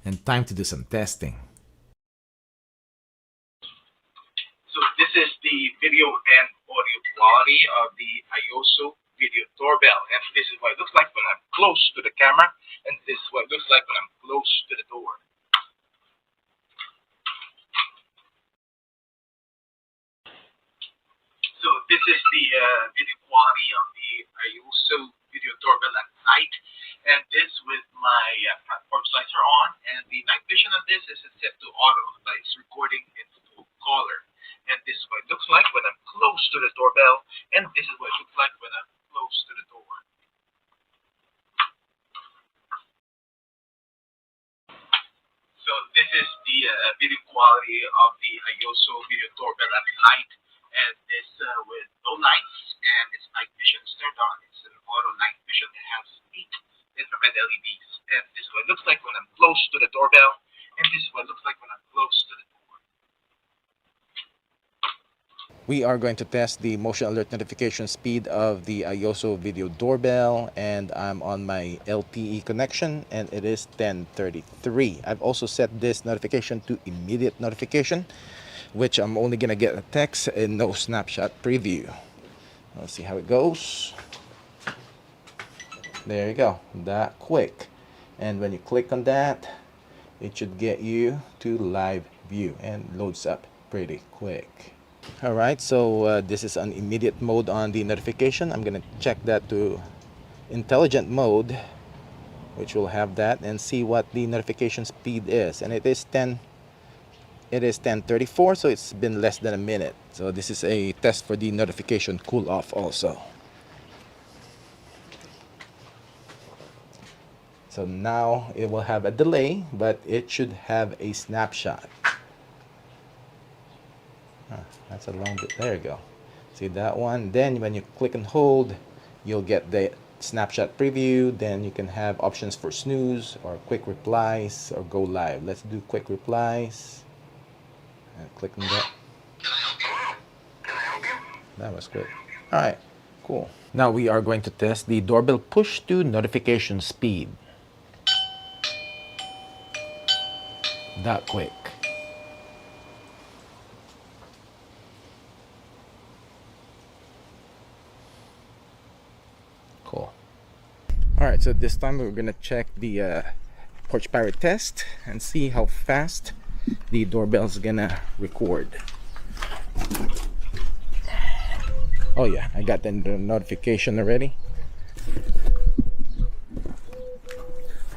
And time to do some testing. So this is the video and audio quality of the Aosu video doorbell, and this is what it looks like when I'm close to the camera, and this is what it looks like when I'm close to the door. So this is the video quality of the Aosu video doorbell at night, and this with my platform slicer on, and the night vision of this is set to auto, but it's recording in full color. And this is what it looks like when I'm close to the doorbell, and this is what it looks like when I'm close to the door. So this is the video quality of the Aosu video doorbell at night, and this with no lights, and its night vision is turned on. It's an auto night vision. It has 8 infrared LEDs, and this is what it looks like when I'm close to the doorbell, and this is what it looks like when I'm close to the door. We are going to test the motion alert notification speed of the Aosu video doorbell, and I'm on my LTE connection, and it is 10:33. I've also set this notification to immediate notification, which I'm only gonna get a text and no snapshot preview. Let's see how it goes. There you go, that quick. And when you click on that, it should get you to live view and loads up pretty quick. Alright, so this is an immediate mode on the notification. I'm gonna check that to intelligent mode, which will have that, and see what the notification speed is. And it is 10:34, so it's been less than a minute. So this is a test for the notification cool off also. So now it will have a delay, but it should have a snapshot. That's a long bit. There you go. See that one? Then when you click and hold, you'll get the snapshot preview. Then you can have options for snooze or quick replies or go live. Let's do quick replies. And click on that. Can I help you? Can I help you? That was quick. All right, cool. Now we are going to test the doorbell push to notification speed. That quick. Cool. Alright, so this time we're gonna check the porch pirate test and see how fast the doorbell's gonna record. Oh yeah, I got the notification already.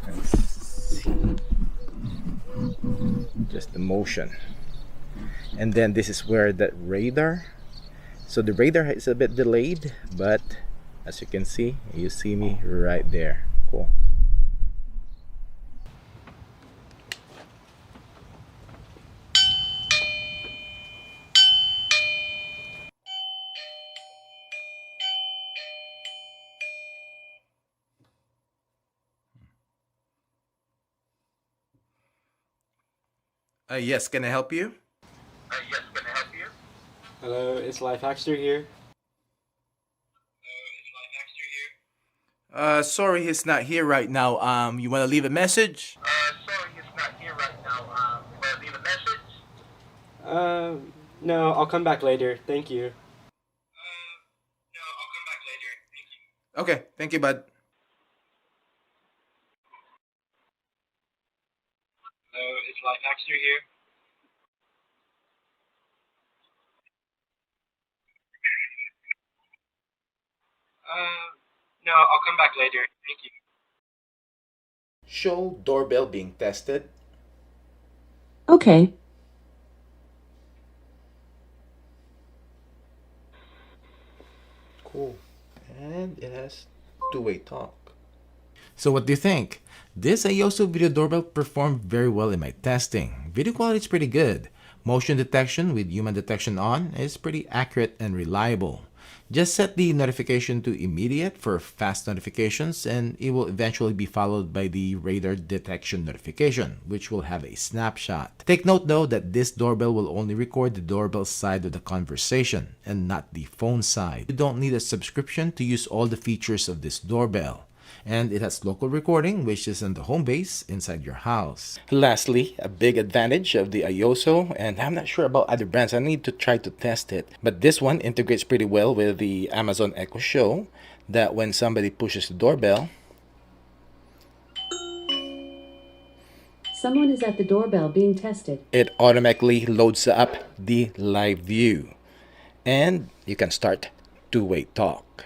Let's see. Just the motion. And then this is where that radar. So the radar is a bit delayed, but as you can see, you see me right there. Cool. Yes, can I help you? Yes, can I help you? Hello, it's LifeHackster here. Is LifeHackster here? Sorry, he's not here right now. You want to leave a message? Sorry, he's not here right now. You want to leave a message? No, I'll come back later. Thank you. No, I'll come back later. Thank you. Okay, thank you, bud. Hello, is LifeHackster here? No, I'll come back later. Thank you. Show doorbell being tested. Okay. Cool. And it has two-way talk. So what do you think? This Aosu video doorbell performed very well in my testing. Video quality is pretty good. Motion detection with human detection on is pretty accurate and reliable. Just set the notification to immediate for fast notifications, and it will eventually be followed by the radar detection notification, which will have a snapshot. Take note though that this doorbell will only record the doorbell side of the conversation and not the phone side. You don't need a subscription to use all the features of this doorbell. And it has local recording, which is on the home base inside your house. Lastly, a big advantage of the Aosu, and I'm not sure about other brands, I need to try to test it, but this one integrates pretty well with the Amazon Echo Show, that when somebody pushes the doorbell, someone is at the doorbell being tested. It automatically loads up the live view, and you can start two-way talk.